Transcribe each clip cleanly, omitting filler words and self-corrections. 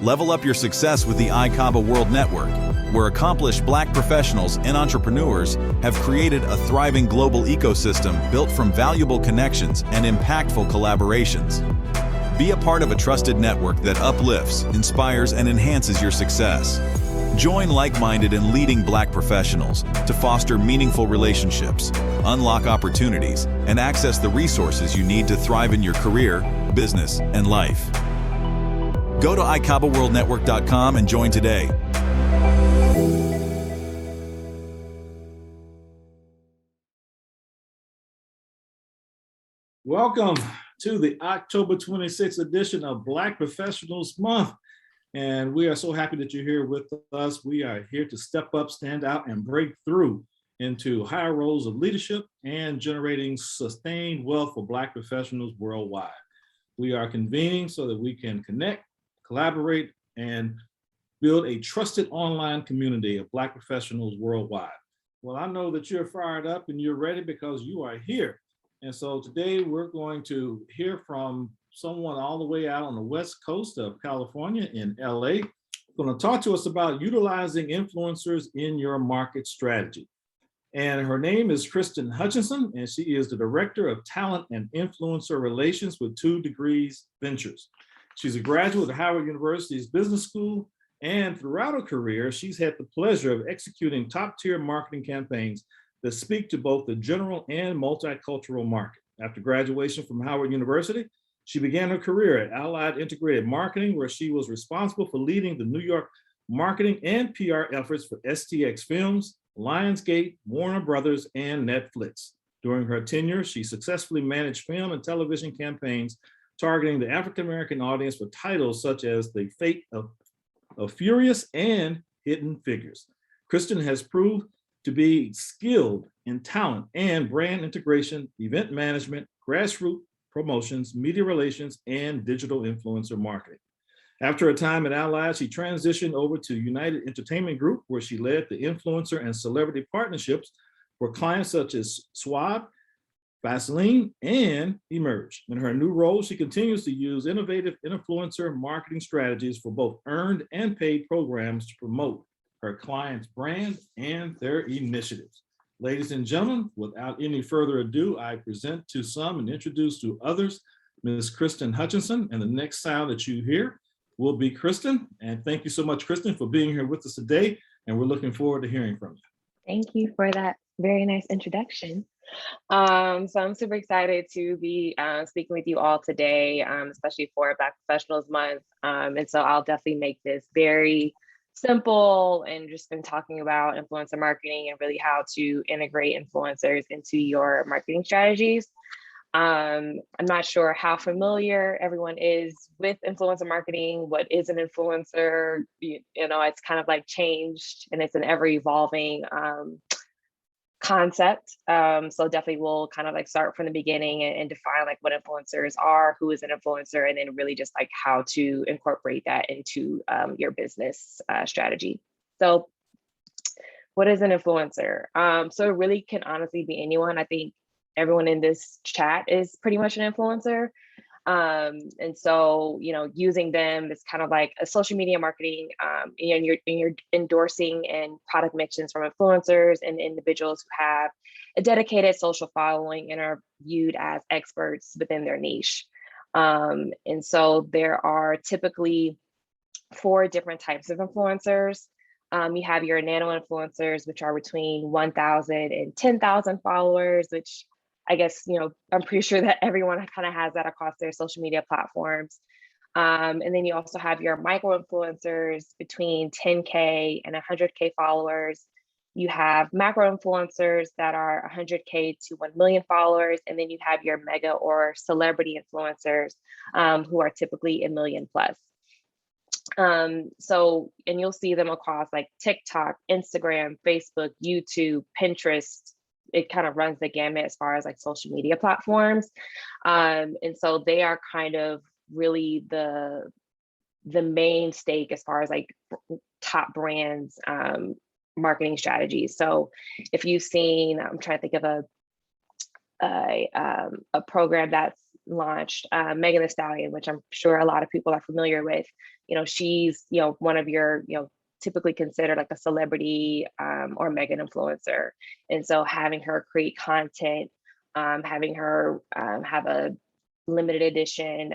Level up your success with the ICABA World Network, where accomplished Black professionals and entrepreneurs have created a thriving global ecosystem built from valuable connections and impactful collaborations. Be a part of a trusted network that uplifts, inspires, and enhances your success. Join like-minded and leading Black professionals to foster meaningful relationships, unlock opportunities, and access the resources you need to thrive in your career, business, and life. Go to ICABAWorldNetwork.com and join today. Welcome to the October 26th edition of Black Professionals Month. And we are so happy that you're here with us. We are here to step up, stand out, and break through into higher roles of leadership and generating sustained wealth for Black professionals worldwide. We are convening so that we can connect, collaborate, and build a trusted online community of Black professionals worldwide. Well, I know that you're fired up and you're ready because you are here. And so today we're going to hear from someone all the way out on the West Coast of California in LA, going to talk to us about utilizing influencers in your market strategy. And her name is Kristen Hutchinson, and she is the Director of Talent and Influencer Relations with 2 Degrees Ventures. She's a graduate of Howard University's Business School, and throughout her career, she's had the pleasure of executing top-tier marketing campaigns that speak to both the general and multicultural market. After graduation from Howard University, she began her career at Allied Integrated Marketing, where she was responsible for leading the New York marketing and PR efforts for STX Films, Lionsgate, Warner Brothers, and Netflix. During her tenure, she successfully managed film and television campaigns targeting the African-American audience for titles such as The Fate of Furious and Hidden Figures. Kristen has proved to be skilled in talent and brand integration, event management, grassroots promotions, media relations, and digital influencer marketing. After a time at Allied, she transitioned over to United Entertainment Group, where she led the influencer and celebrity partnerships for clients such as Schwab, Vaseline, and Emerge. In her new role, she continues to use innovative influencer marketing strategies for both earned and paid programs to promote her clients' brand and their initiatives. Ladies and gentlemen, without any further ado, I present to some and introduce to others, Ms. Kristen Hutchinson, and the next sound that you hear will be Kristen. And thank you so much, Kristen, for being here with us today, and we're looking forward to hearing from you. Thank you for that very nice introduction. So I'm super excited to be speaking with you all today, especially for Black Professionals Month. And so I'll definitely make this very simple and just been talking about influencer marketing and really how to integrate influencers into your marketing strategies. I'm not sure how familiar everyone is with influencer marketing. What is an influencer? You know, it's kind of like changed and it's an ever evolving concept. So definitely we'll kind of like start from the beginning and define like what influencers are, who is an influencer, and then really just like how to incorporate that into your business strategy. So what is an influencer? So it really can honestly be anyone. I think everyone in this chat is pretty much an influencer. And so, you know, using them is kind of like a social media marketing, and you're endorsing and product mentions from influencers and individuals who have a dedicated social following and are viewed as experts within their niche. And so there are typically 4 different types of influencers. You have your nano influencers, which are between 1,000 and 10,000 followers, which I guess, you know, I'm pretty sure that everyone kind of has that across their social media platforms. And then you also have your micro influencers between 10K and 100K followers. You have macro influencers that are 100K to 1 million followers. And then you have your mega or celebrity influencers who are typically 1 million plus. So, and you'll see them across like TikTok, Instagram, Facebook, YouTube, Pinterest. It kind of runs the gamut as far as like social media platforms. And so they are kind of really the main stake as far as like top brands marketing strategies. So if you've seen, I'm trying to think of a program that's launched Megan Thee Stallion, which I'm sure a lot of people are familiar with. She's, one of your, typically considered like a celebrity or mega influencer. And so having her create content, having her have a limited edition,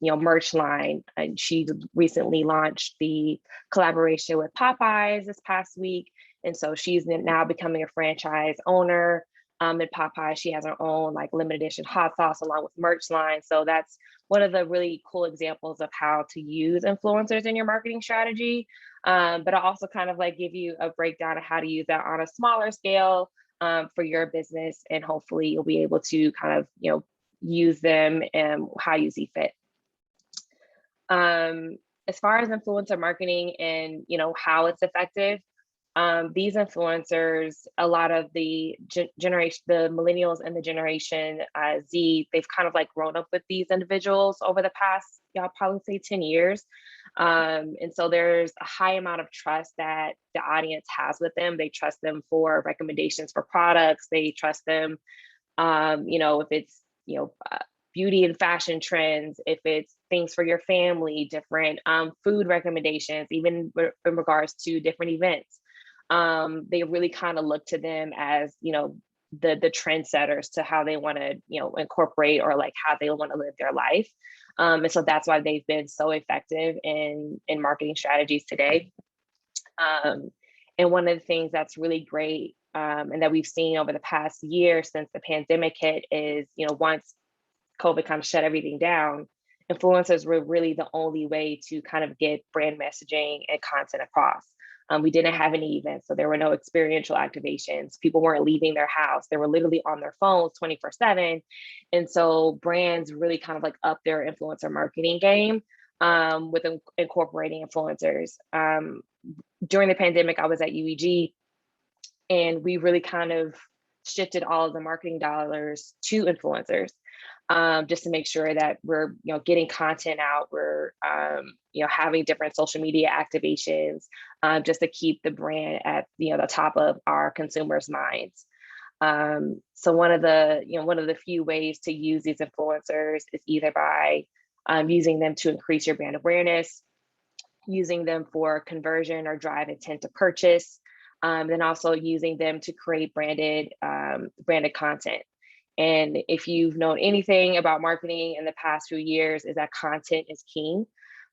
merch line. And she recently launched the collaboration with Popeyes this past week. And so she's now becoming a franchise owner at Popeyes. She has her own like limited edition hot sauce along with merch line. So that's one of the really cool examples of how to use influencers in your marketing strategy. But I'll also kind of like give you a breakdown of how to use that on a smaller scale for your business. And hopefully you'll be able to kind of, use them and how you see fit. As far as influencer marketing and how it's effective, these influencers, a lot of the generation, the millennials and the generation Z, they've kind of like grown up with these individuals over the past, I'll probably say 10 years. And so there's a high amount of trust that the audience has with them. They trust them for recommendations for products. They trust them, if it's, beauty and fashion trends, if it's things for your family, different food recommendations, even in regards to different events. They really kind of look to them as, the trendsetters to how they want to, incorporate or like how they want to live their life. And so that's why they've been so effective in marketing strategies today. And one of the things that's really great and that we've seen over the past year since the pandemic hit is, once COVID kind of shut everything down, influencers were really the only way to kind of get brand messaging and content across. We didn't have any events, so there were no experiential activations. People weren't leaving their house. They were literally on their phones 24/7. And so brands really kind of like up their influencer marketing game with incorporating influencers. During the pandemic, I was at UEG, and we really kind of shifted all of the marketing dollars to influencers. Just to make sure that we're, getting content out, we're, having different social media activations, just to keep the brand at, the top of our consumers' minds. So one of the few ways to use these influencers is either by using them to increase your brand awareness, using them for conversion or drive intent to purchase, then also using them to create branded content. And if you've known anything about marketing in the past few years, is that content is king.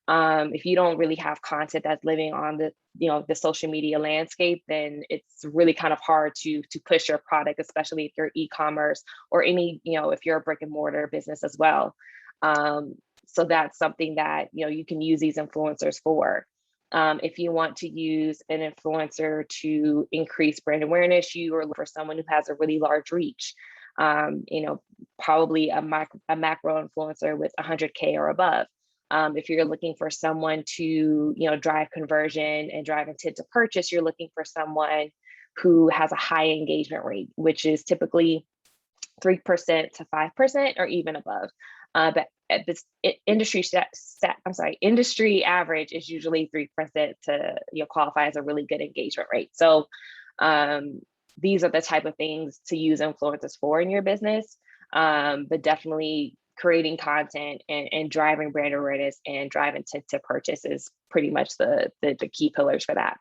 If you don't really have content that's living on the social media landscape, then it's really kind of hard to push your product, especially if you're e-commerce or any, if you're a brick and mortar business as well. So that's something that, you can use these influencers for. If you want to use an influencer to increase brand awareness, you are looking for someone who has a really large reach. Probably a macro influencer with 100K or above. If you're looking for someone to, drive conversion and drive intent to purchase, you're looking for someone who has a high engagement rate, which is typically 3% to 5% or even above. But at this industry average is usually 3% to qualify as a really good engagement rate. So these are the type of things to use influencers for in your business, but definitely creating content and driving brand awareness and driving intent to purchase is pretty much the key pillars for that.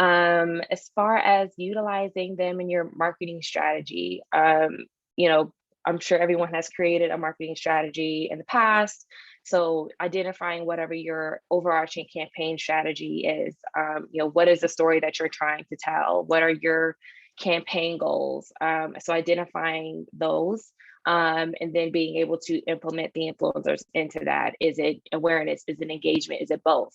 As far as utilizing them in your marketing strategy, I'm sure everyone has created a marketing strategy in the past. So identifying whatever your overarching campaign strategy is, what is the story that you're trying to tell? What are your campaign goals? So identifying those and then being able to implement the influencers into that. Is it awareness? Is it engagement? Is it both?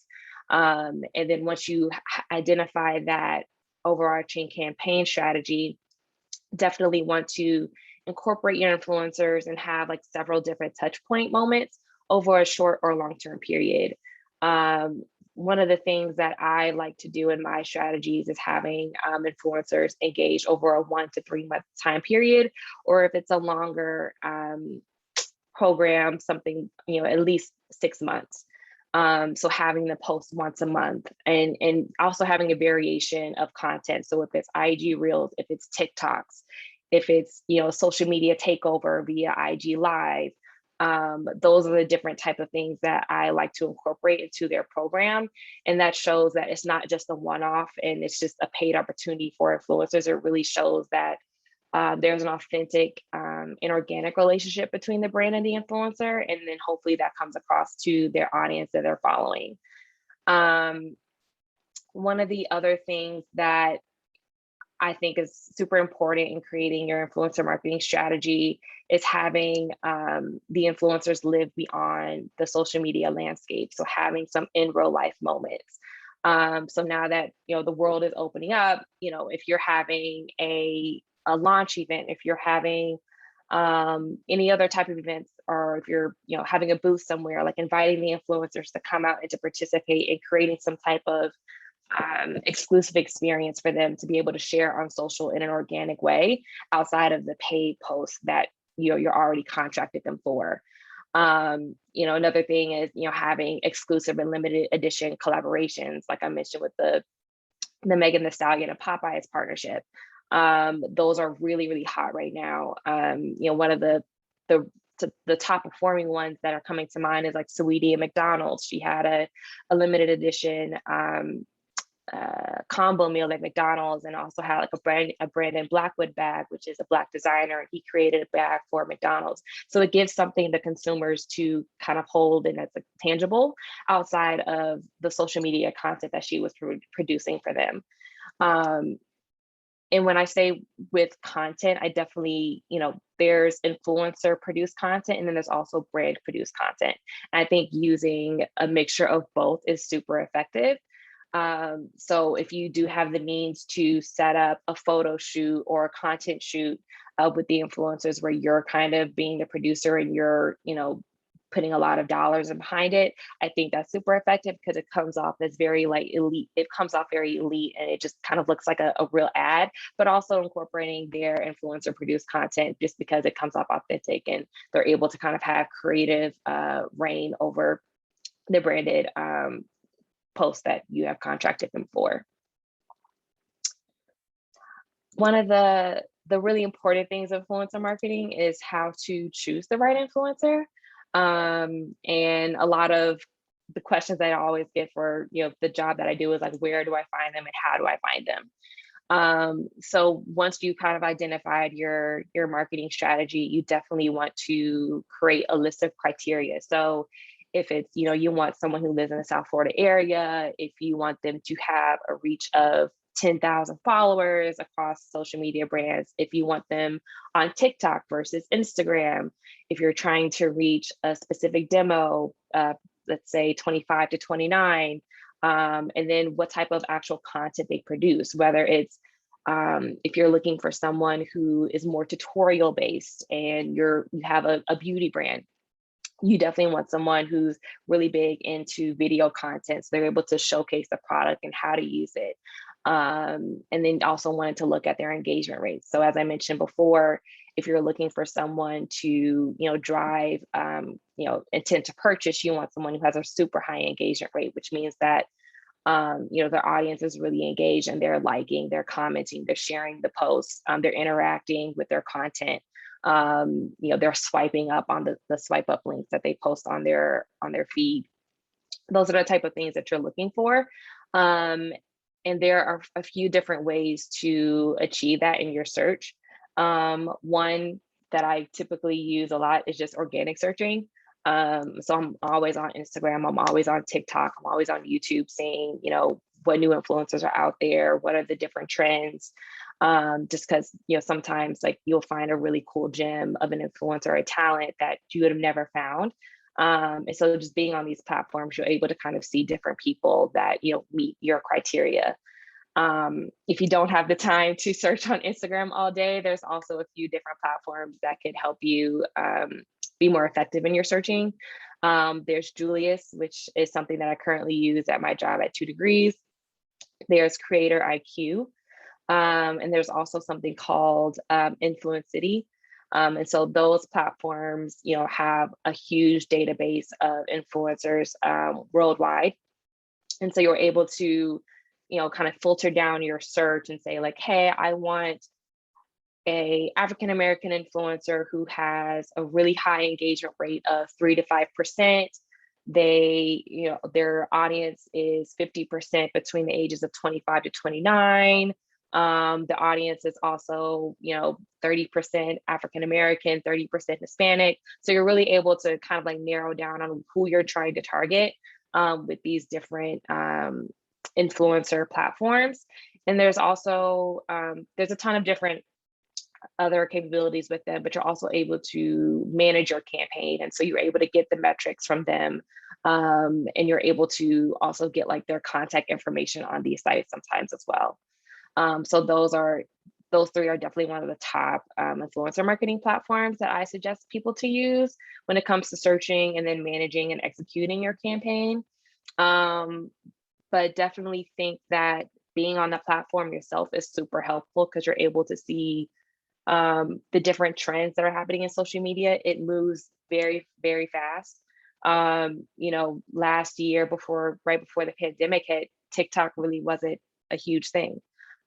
And then once you identify that overarching campaign strategy, definitely want to incorporate your influencers and have like several different touch point moments over a short or long-term period. One of the things that I like to do in my strategies is having influencers engage over a 1 to 3 month time period, or if it's a longer program, something, at least 6 months. So having them post once a month and also having a variation of content. So if it's IG Reels, if it's TikToks, if it's, social media takeover via IG Live. Those are the different type of things that I like to incorporate into their program. And that shows that it's not just a one-off and it's just a paid opportunity for influencers. It really shows that there's an authentic and organic relationship between the brand and the influencer. And then hopefully that comes across to their audience that they're following. One of the other things that I think is super important in creating your influencer marketing strategy is having the influencers live beyond the social media landscape. So having some in real life moments. So now that, the world is opening up, if you're having a launch event, if you're having any other type of events, or if you're, having a booth somewhere, like inviting the influencers to come out and to participate in creating some type of exclusive experience for them to be able to share on social in an organic way outside of the paid posts that you're already contracted them for. Another thing is having exclusive and limited edition collaborations, like I mentioned with the Megan Thee Stallion and Popeyes partnership. Those are really, really hot right now. One of the top performing ones that are coming to mind is like Saweetie and McDonald's. She had a limited edition combo meal at McDonald's, and also had like a Brandon Blackwood bag, which is a Black designer, and he created a bag for McDonald's. So it gives something to consumers to kind of hold and that's tangible outside of the social media content that she was producing for them. And when I say with content, I definitely, there's influencer produced content, and then there's also brand produced content. And I think using a mixture of both is super effective. So if you do have the means to set up a photo shoot or a content shoot with the influencers where you're kind of being the producer and you're, putting a lot of dollars behind it, I think that's super effective because it comes off as very like elite. It comes off very elite and it just kind of looks like a real ad, but also incorporating their influencer produced content just because it comes off authentic and they're able to kind of have creative reign over the branded posts that you have contracted them for. One of the really important things of influencer marketing is how to choose the right influencer. And a lot of the questions that I always get for, the job that I do is like, where do I find them and how do I find them? So once you kind of identified your marketing strategy, you definitely want to create a list of criteria. So if it's, you want someone who lives in the South Florida area, if you want them to have a reach of 10,000 followers across social media brands, if you want them on TikTok versus Instagram, if you're trying to reach a specific demo, let's say 25 to 29, and then what type of actual content they produce, whether it's if you're looking for someone who is more tutorial based and you have a beauty brand, you definitely want someone who's really big into video content, so they're able to showcase the product and how to use it. And then also wanted to look at their engagement rates. So as I mentioned before, if you're looking for someone to, drive, intent to purchase, you want someone who has a super high engagement rate, which means that, their audience is really engaged and they're liking, they're commenting, they're sharing the posts, they're interacting with their content. They're swiping up on the swipe up links that they post on their feed. Those are the type of things that you're looking for. And there are a few different ways to achieve that in your search. One that I typically use a lot is just organic searching. So I'm always on Instagram, I'm always on TikTok, I'm always on YouTube seeing, what new influencers are out there, what are the different trends. Just because, sometimes like you'll find a really cool gem of an influencer or a talent that you would have never found. And so just being on these platforms, you're able to kind of see different people that, meet your criteria. If you don't have the time to search on Instagram all day, there's also a few different platforms that could help you be more effective in your searching. There's Julius, which is something that I currently use at my job at 2 Degrees. There's Creator IQ. And there's also something called Influence City. And so those platforms, have a huge database of influencers worldwide. And so you're able to, kind of filter down your search and say like, hey, I want a African American influencer who has a really high engagement rate of 3 to 5%. They, their audience is 50% between the ages of 25 to 29. The audience is also, 30% African American, 30% Hispanic. So you're really able to kind of like narrow down on who you're trying to target with these different influencer platforms. And there's also, there's a ton of different other capabilities with them, but you're also able to manage your campaign. And so you're able to get the metrics from them. And you're able to also get like their contact information on these sites sometimes as well. So those three are definitely one of the top influencer marketing platforms that I suggest people to use when it comes to searching and then managing and executing your campaign. But definitely think that being on the platform yourself is super helpful because you're able to see the different trends that are happening in social media. It moves very, very fast. Last year right before the pandemic hit, TikTok really wasn't a huge thing.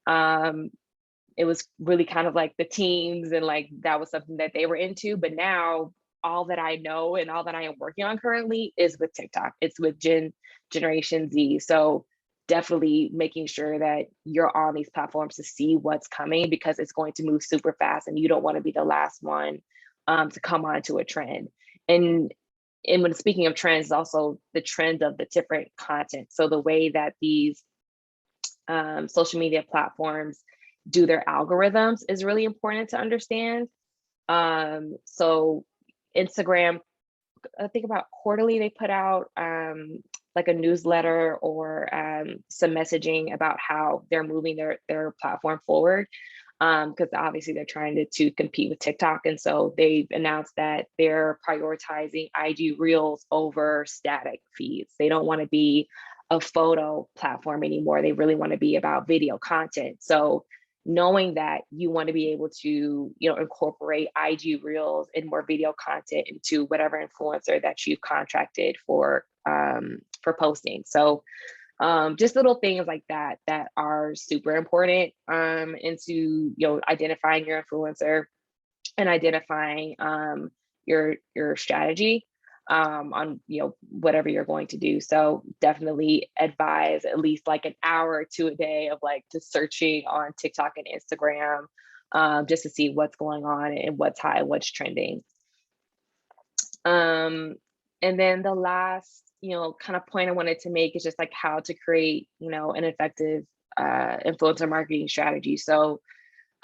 It was really kind of like the teens and like that was something that they were into. But now all that I know and all that I am working on currently is with TikTok. It's with Generation Z. So definitely making sure that you're on these platforms to see what's coming because it's going to move super fast and you don't want to be the last one to come onto a trend. And when speaking of trends, also the trend of the different content. So the way that these social media platforms do their algorithms is really important to understand. So Instagram, I think about quarterly, they put out like a newsletter or some messaging about how they're moving their platform forward. Because obviously they're trying to compete with TikTok. And so they've announced that they're prioritizing IG Reels over static feeds. They don't want to be a photo platform anymore. They really want to be about video content. So knowing that you want to be able to, incorporate IG Reels and more video content into whatever influencer that you've contracted for posting. So just little things like that are super important into identifying your influencer and identifying your strategy on whatever you're going to do. So definitely advise at least like an hour or two a day of like just searching on TikTok and Instagram just to see what's going on and what's high, what's trending. And then the last kind of point I wanted to make is just like how to create an effective influencer marketing strategy. So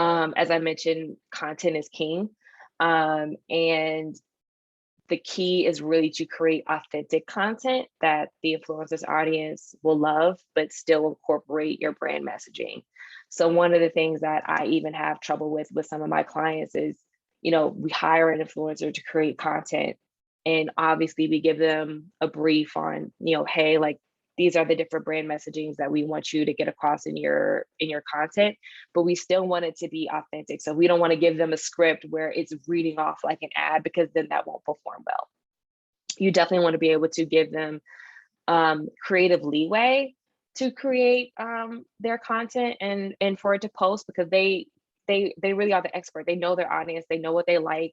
as I mentioned, content is king, and the key is really to create authentic content that the influencer's audience will love, but still incorporate your brand messaging. So one of the things that I even have trouble with some of my clients is, we hire an influencer to create content, and obviously we give them a brief on, hey, like these are the different brand messagings that we want you to get across in your content, but we still want it to be authentic. So we don't want to give them a script where it's reading off like an ad because then that won't perform well. You definitely want to be able to give them creative leeway to create their content and for it to post because they really are the expert. They know their audience, they know what they like.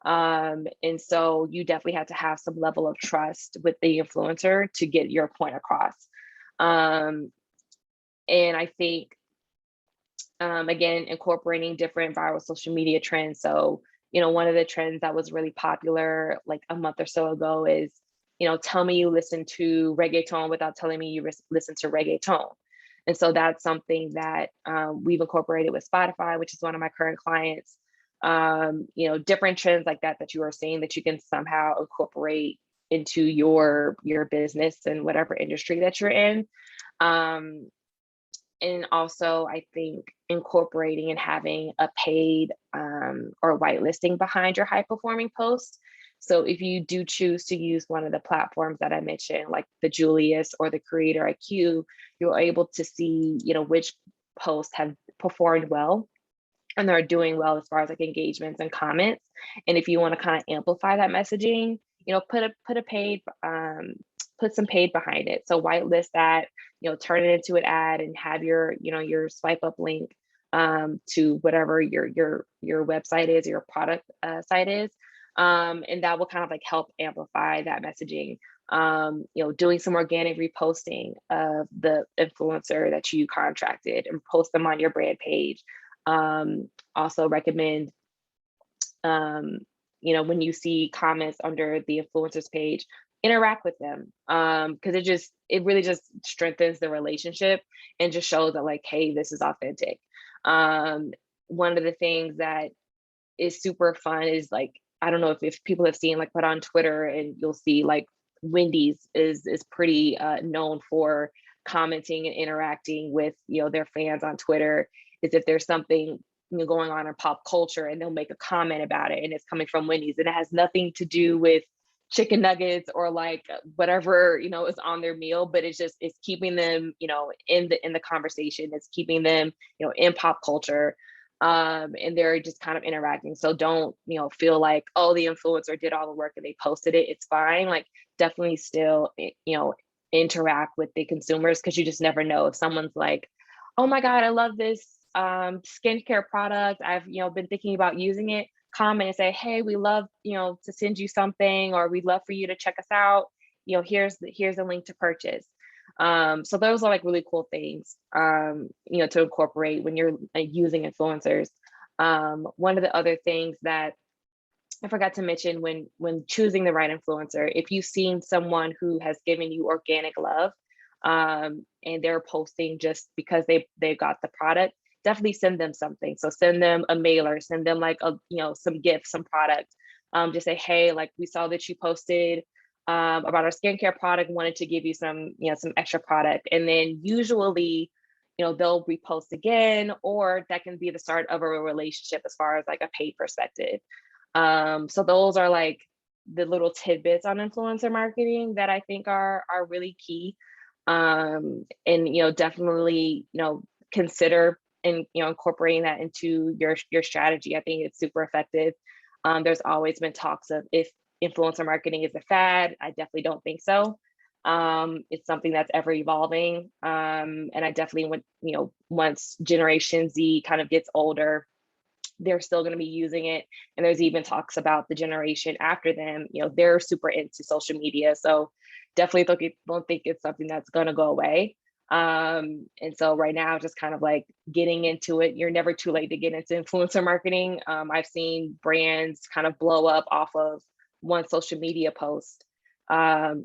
And so you definitely have to have some level of trust with the influencer to get your point across. And I think, again, incorporating different viral social media trends. So, one of the trends that was really popular like a month or so ago is, tell me you listen to reggaeton without telling me you listen to reggaeton. And so that's something that we've incorporated with Spotify, which is one of my current clients. Different trends like that you are seeing that you can somehow incorporate into your business and whatever industry that you're in. And also I think incorporating and having a paid or whitelisting behind your high performing posts. So if you do choose to use one of the platforms that I mentioned, like the Julius or the Creator IQ, you're able to see, which posts have performed well and they're doing well as far as like engagements and comments. And if you want to kind of amplify that messaging, put some paid behind it. So whitelist that, turn it into an ad and have your swipe up link to whatever your website is, your product site is. And that will kind of like help amplify that messaging. Doing some organic reposting of the influencer that you contracted and post them on your brand page. Also recommend, when you see comments under the influencers page, interact with them, because it really just strengthens the relationship and just shows that like, hey, this is authentic. One of the things that is super fun is like, I don't know if people have seen like, put on Twitter, and you'll see like Wendy's is pretty known for commenting and interacting with their fans on Twitter. Is if there's something going on in pop culture, and they'll make a comment about it, and it's coming from Wendy's, and it has nothing to do with chicken nuggets or like whatever is on their meal, but it's keeping them in the conversation. It's keeping them in pop culture, and they're just kind of interacting. So don't feel like, oh, the influencer did all the work and they posted it, it's fine. Like, definitely still interact with the consumers, because you just never know if someone's like, oh my god, I love this skincare product, I've been thinking about using it. Comment and say, hey, we love to send you something, or we'd love for you to check us out. Here's the link to purchase. So those are like really cool things to incorporate when you're using influencers. One of the other things that I forgot to mention when choosing the right influencer, if you've seen someone who has given you organic love, and they're posting just because they got the product, definitely send them something. So send them a mailer, send them like some gifts, some product. Just say, hey, like, we saw that you posted about our skincare product, wanted to give you some extra product. And then usually, they'll repost again, or that can be the start of a relationship as far as like a paid perspective. So those are like the little tidbits on influencer marketing that I think are really key. And definitely consider and incorporating that into your strategy. I think it's super effective. There's always been talks of if influencer marketing is a fad. I definitely don't think so. It's something that's ever evolving. And I definitely once Generation Z kind of gets older, they're still going to be using it. And there's even talks about the generation after them, they're super into social media. So definitely don't think it's something that's going to go away. And so right now, just kind of like getting into it. You're never too late to get into influencer marketing. I've seen brands kind of blow up off of one social media post, from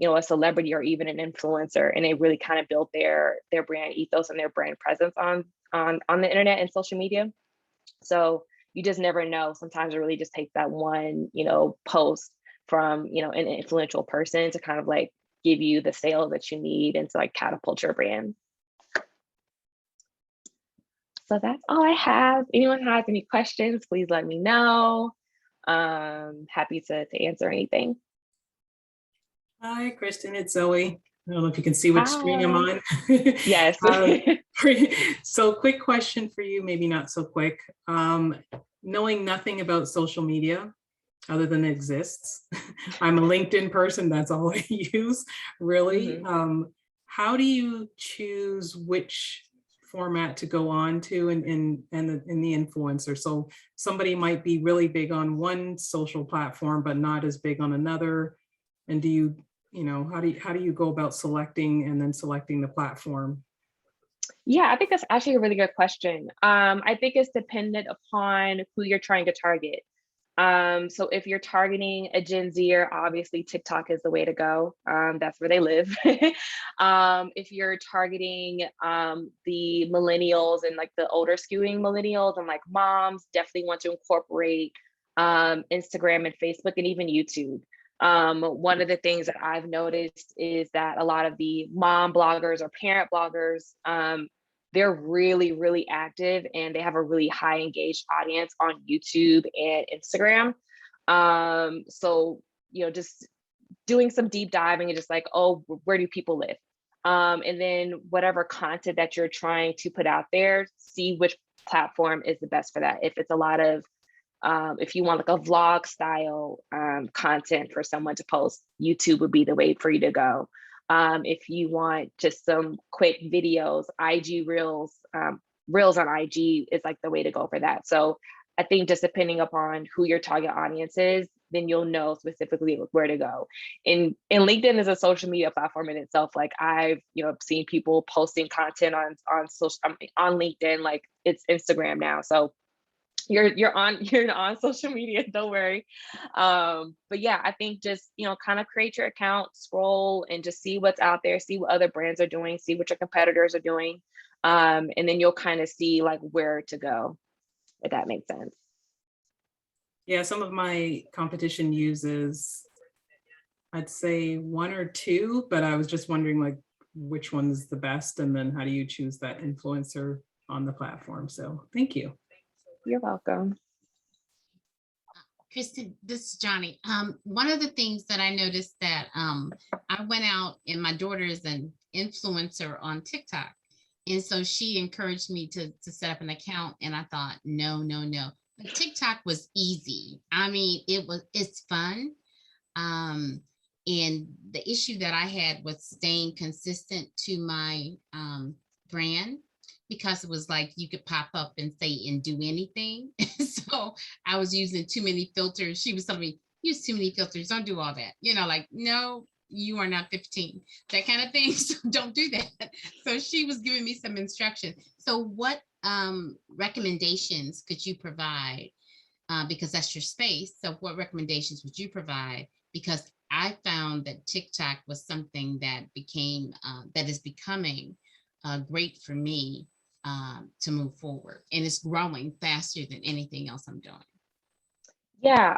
a celebrity or even an influencer, and they really kind of built their brand ethos and their brand presence on the internet and social media. So you just never know. Sometimes it really just takes that one post from an influential person to kind of like give you the sales that you need and to like catapult your brand. So that's all I have. Anyone has any questions, please let me know. Happy to answer anything. Hi, Kristen, it's Zoe. I don't know if you can see which screen I'm on. Yes. So quick question for you, maybe not so quick. Knowing nothing about social media other than it exists, I'm a LinkedIn person, that's all I use, really. How do you choose which format to go on to in the influencer? So somebody might be really big on one social platform, but not as big on another. And do you, how do you go about selecting and then selecting the platform? Yeah, I think that's actually a really good question. I think it's dependent upon who you're trying to target. So if you're targeting a Gen Zer, obviously TikTok is the way to go. That's where they live. If you're targeting the millennials and like the older skewing millennials and like moms, definitely want to incorporate Instagram and Facebook and even YouTube. One of the things that I've noticed is that a lot of the mom bloggers or parent bloggers, they're really, really active and they have a really high engaged audience on YouTube and Instagram. So, just doing some deep diving and just like, oh, where do people live? And then whatever content that you're trying to put out there, see which platform is the best for that. If it's a lot of, if you want like a vlog style content for someone to post, YouTube would be the way for you to go. If you want just some quick videos, IG Reels Reels on IG is like the way to go for that. So I think just depending upon who your target audience is, then you'll know specifically where to go. And LinkedIn is a social media platform in itself. Like I've, seen people posting content on social, on LinkedIn, like it's Instagram now. So you're on social media, don't worry. But yeah, I think just, kind of create your account, scroll and just see what's out there, see what other brands are doing, see what your competitors are doing. And then you'll kind of see like where to go, if that makes sense. Yeah, some of my competition uses, I'd say 1 or 2, but I was just wondering like which one's the best, and then how do you choose that influencer on the platform? So thank you. You're welcome. Kristen, this is Johnny. One of the things that I noticed that I went out, and my daughter is an influencer on TikTok. And so she encouraged me to set up an account, and I thought, no. But TikTok was easy. I mean, it's fun. And the issue that I had was staying consistent to my brand, because it was like you could pop up and say and do anything. So I was using too many filters. She was telling me, use too many filters, don't do all that. Like, no, you are not 15, that kind of thing. So don't do that. So she was giving me some instruction. So what recommendations could you provide? Because that's your space. So what recommendations would you provide? Because I found that TikTok was something that that is becoming great for me to move forward, and it's growing faster than anything else I'm doing. Yeah,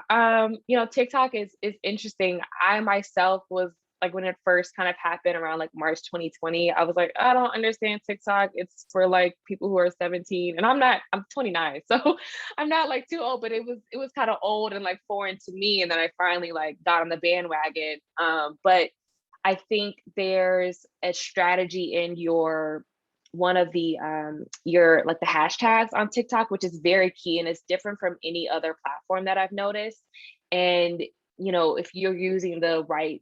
TikTok is interesting. I myself was like, when it first kind of happened around like March 2020, I was like, I don't understand TikTok. It's for like people who are 17, and I'm 29, so I'm not like too old, but it was kind of old and like foreign to me. And then I finally like got on the bandwagon. But I think there's a strategy in one of the your like the hashtags on TikTok, which is very key, and it's different from any other platform that I've noticed. And if you're using the right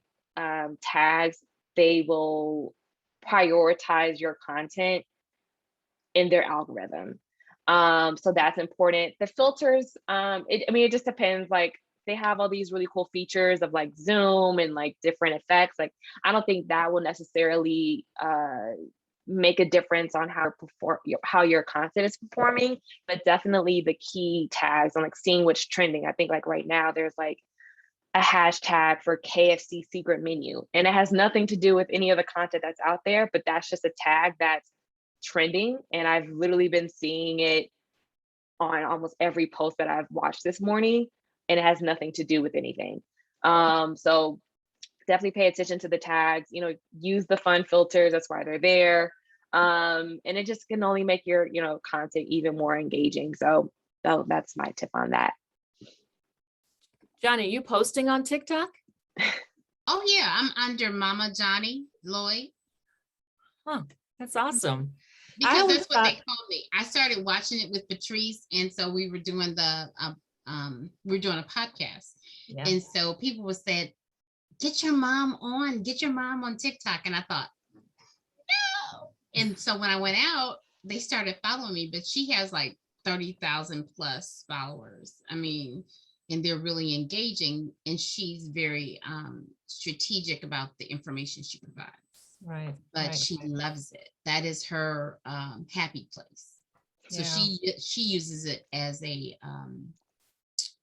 tags, they will prioritize your content in their algorithm. So that's important. The filters, it just depends. Like they have all these really cool features of like zoom and like different effects. Like I don't think that will necessarily make a difference on how your content is performing, but definitely the key tags on like seeing what's trending. I think like right now there's like a hashtag for KFC secret menu, and it has nothing to do with any of the content that's out there, but that's just a tag that's trending. And I've literally been seeing it on almost every post that I've watched this morning, and it has nothing to do with anything. So definitely pay attention to the tags, use the fun filters. That's why they're there. And it just can only make your, content even more engaging. So that's my tip on that. Johnny, you posting on TikTok? Oh yeah, I'm under Mama Johnny Lloyd. Huh, that's awesome. Because that's what they call me. I started watching it with Patrice, and so we were doing we're doing a podcast. Yeah. And so people would say, get your mom on TikTok. And I thought, no. And so when I went out, they started following me, but she has like 30,000 plus followers. I mean, and they're really engaging, and she's very strategic about the information she provides. Right. But she loves it. That is her happy place. So she uses it as a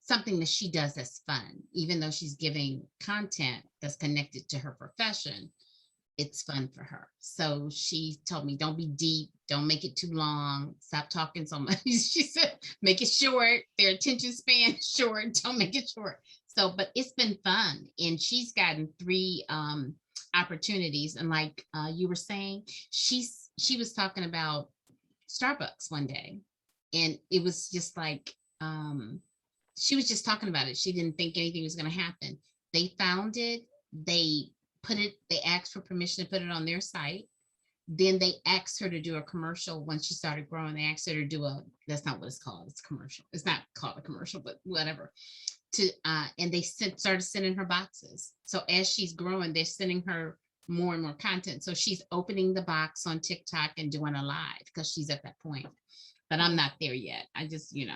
something that she does that's fun. Even though she's giving content that's connected to her profession, it's fun for her. So she told me, don't be deep, don't make it too long, stop talking so much. She said, make it short. Their attention span is short, don't make it short. So, but it's been fun, and she's gotten 3 opportunities. And like you were saying, she was talking about Starbucks one day, and it was just like she was just talking about it. She didn't think anything was going to happen. They found it, they asked for permission to put it on their site. Then they asked her to do a commercial. When she started growing, they asked her to do that's not what it's called, it's commercial, it's not called a commercial, but whatever, and they started sending her boxes. So as she's growing, they're sending her more and more content. So she's opening the box on TikTok and doing a live because she's at that point. But I'm not there yet. I just, I'm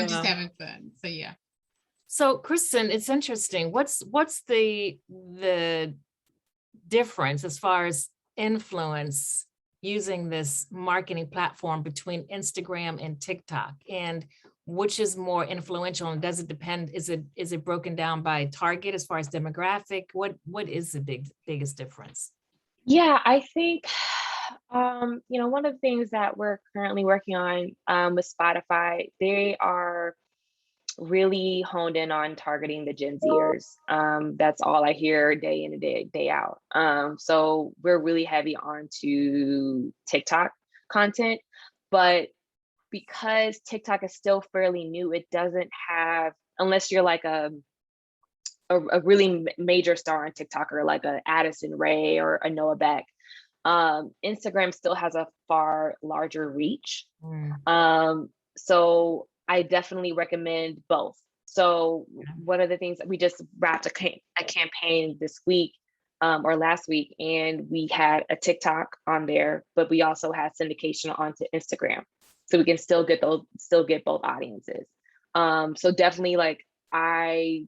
just Yeah. having fun. So yeah. So Kristen, it's interesting. What's the difference as far as influence using this marketing platform between Instagram and TikTok, and which is more influential, and does it depend? Is it broken down by target as far as demographic? What is the biggest difference? Yeah, I think, one of the things that we're currently working on with Spotify, they are really honed in on targeting the Gen Zers. That's all I hear day in and day out. So we're really heavy onto TikTok content, but because TikTok is still fairly new, it doesn't have, unless you're like a really major star on TikTok, or like a Addison Rae or a Noah Beck, Instagram still has a far larger reach. So I definitely recommend both. So one of the things that we just wrapped a campaign this week, or last week, and we had a TikTok on there, but we also had syndication onto Instagram. So we can still get both audiences. So definitely, like, I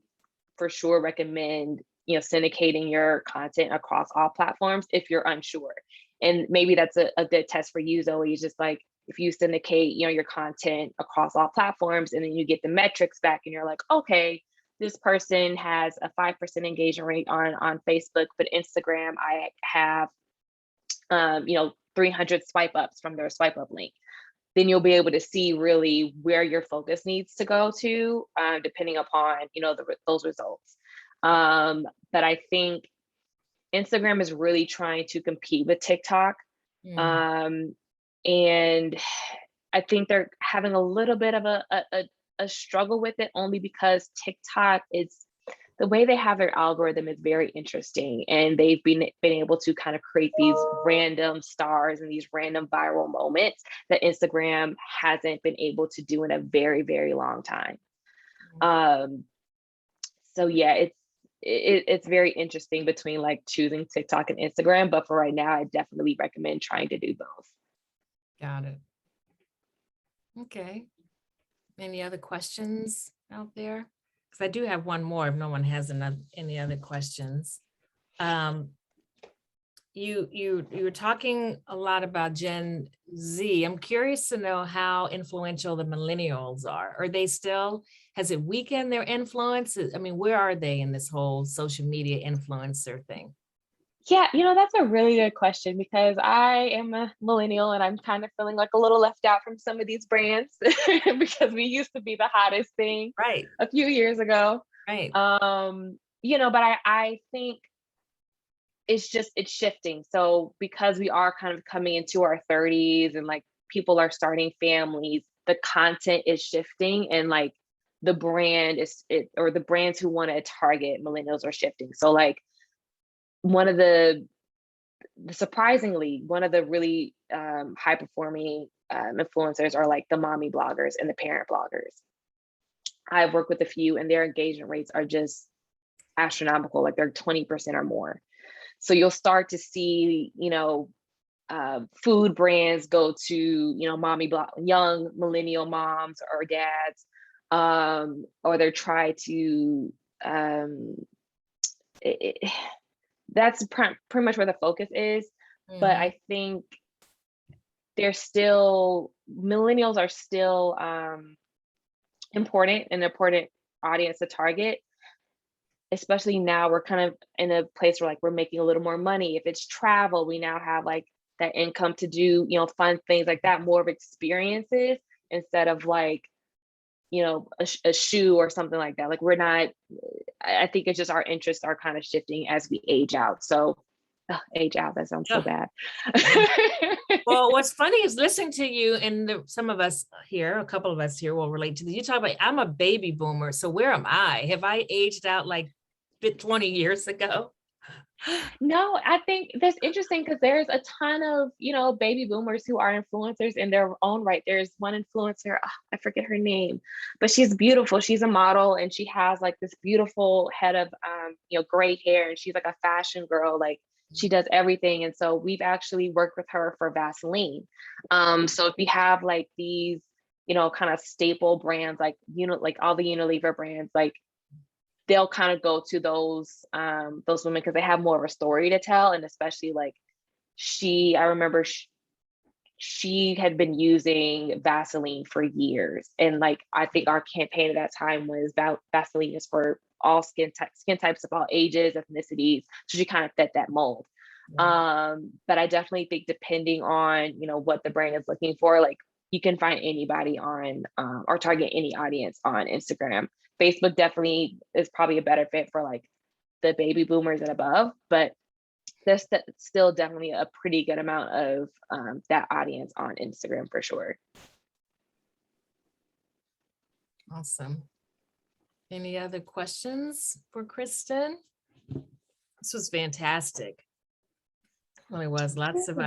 for sure recommend, syndicating your content across all platforms if you're unsure. And maybe that's a good test for you, Zoe, is just like, if you syndicate, your content across all platforms, and then you get the metrics back and you're like, okay, this person has a 5% engagement rate on Facebook, but Instagram, I have, 300 swipe ups from their swipe up link. Then you'll be able to see really where your focus needs to go to, depending upon, those results. But I think Instagram is really trying to compete with TikTok. And I think they're having a little bit of a struggle with it, only because TikTok, the way they have their algorithm is very interesting, and they've been able to kind of create these random stars and these random viral moments that Instagram hasn't been able to do in a very, very long time. So yeah, it's very interesting between like choosing TikTok and Instagram, but for right now, I definitely recommend trying to do both. Got it. Okay. Any other questions out there? Because I do have one more if no one has any other questions. You were talking a lot about Gen Z. I'm curious to know how influential the millennials are. Are they still, has it weakened their influence? I mean, where are they in this whole social media influencer thing? Yeah, that's a really good question, because I am a millennial and I'm kind of feeling like a little left out from some of these brands because we used to be the hottest thing Right. a few years ago. Right. But I think it's shifting. So because we are kind of coming into our 30s and like people are starting families, the content is shifting, and like the brands who want to target millennials are shifting. So like, surprisingly, one of the really high performing influencers are like the mommy bloggers and the parent bloggers. I've worked with a few, and their engagement rates are just astronomical. Like they're 20% or more. So you'll start to see, food brands go to, young millennial moms or dads, or they try to, that's pretty much where the focus is. But I think millennials are still important, an important audience to target, especially now we're kind of in a place where like we're making a little more money. If it's travel, we now have like that income to do, fun things like that, more of experiences instead of like, a shoe or something like that. Like I think it's just our interests are kind of shifting as we age out. So age out, that sounds so bad. Well, what's funny is listening to you, and some of us here, a couple of us here will relate to this. You talk about, I'm a baby boomer. So where am I? Have I aged out like 20 years ago? No, I think that's interesting because there's a ton of, baby boomers who are influencers in their own right. There's one influencer, I forget her name, but she's beautiful. She's a model and she has like this beautiful head of, gray hair, and she's like a fashion girl. Like she does everything. And so we've actually worked with her for Vaseline. So if we have like these, kind of staple brands, like, like all the Unilever brands, like they'll kind of go to those women because they have more of a story to tell. And especially like I remember she had been using Vaseline for years. And like, I think our campaign at that time was Vaseline is for all skin types of all ages, ethnicities. So she kind of fit that mold. Yeah. But I definitely think depending on, what the brand is looking for, like you can find anybody on or target any audience on Instagram. Facebook definitely is probably a better fit for like the baby boomers and above, but there's still definitely a pretty good amount of that audience on Instagram for sure. Awesome. Any other questions for Kristen? This was fantastic. It really was lots of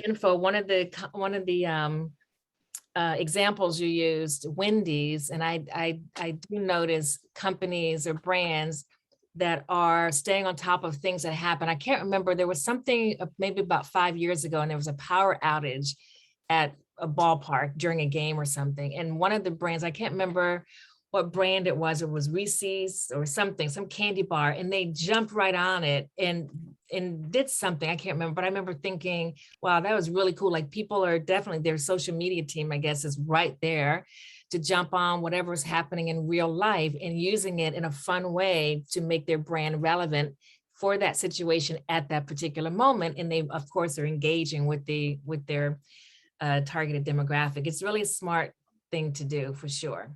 info. One of the examples you used, Wendy's, and I do notice companies or brands that are staying on top of things that happen. I can't remember, there was something maybe about 5 years ago, and there was a power outage at a ballpark during a game or something. And one of the brands, I can't remember what brand it was Reese's or something, some candy bar, and they jumped right on it and did something. I can't remember, but I remember thinking, wow, that was really cool. Like people are definitely, their social media team, I guess, is right there to jump on whatever's happening in real life and using it in a fun way to make their brand relevant for that situation at that particular moment. And they, of course, are engaging with their targeted demographic. It's really a smart thing to do for sure.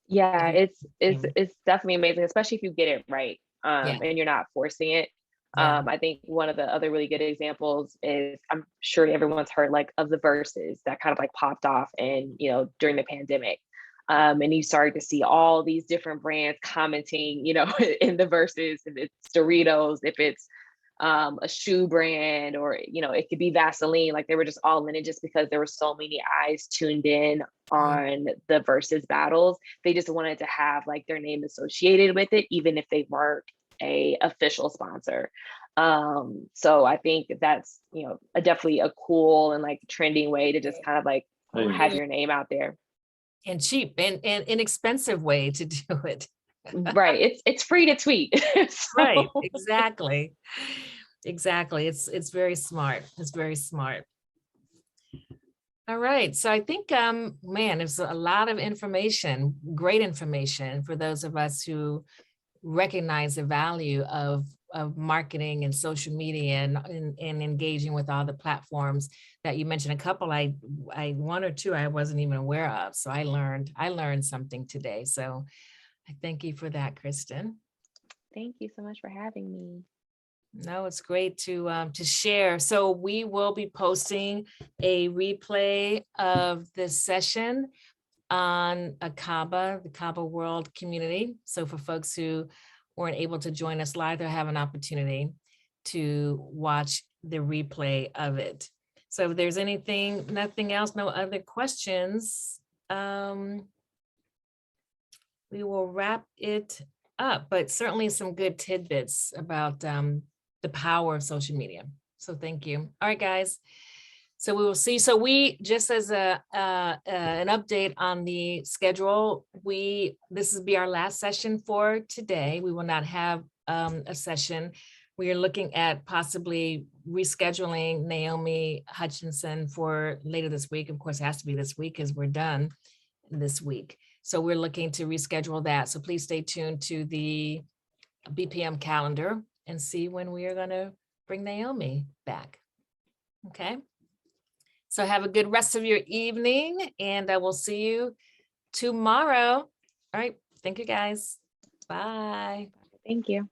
Yeah, it's definitely amazing, especially if you get it right and you're not forcing it. Yeah. I think one of the other really good examples is, I'm sure everyone's heard like of the verses that kind of like popped off and during the pandemic. And you started to see all these different brands commenting, in the verses, if it's Doritos, if it's a shoe brand, or it could be Vaseline. Like they were just all in it just because there were so many eyes tuned in on the versus battles. They just wanted to have like their name associated with it, even if they weren't a official sponsor. So I think that's definitely a cool and like trending way to just kind of like have your name out there. And cheap and inexpensive way to do it. Right. It's free to tweet. Right. Exactly. It's very smart. It's very smart. All right. So I think, man, there's a lot of information, great information for those of us who recognize the value of marketing and social media and engaging with all the platforms that you mentioned. A couple, one or two I wasn't even aware of. So I learned something today. So I thank you for that, Kristen. Thank you so much for having me. No, it's great to share. So we will be posting a replay of this session on ICABA, the ICABA World Community. So for folks who weren't able to join us live, they'll have an opportunity to watch the replay of it. So if there's nothing else, no other questions, we will wrap it up, but certainly some good tidbits about the power of social media. So thank you. All right, guys. So we will see. So we, just as an update on the schedule, this will be our last session for today. We will not have a session. We are looking at possibly rescheduling Naomi Hutchinson for later this week. Of course, it has to be this week because we're done this week. So we're looking to reschedule that. So please stay tuned to the BPM calendar and see when we are going to bring Naomi back. Okay. So have a good rest of your evening, and I will see you tomorrow. All right. Thank you, guys. Bye. Thank you.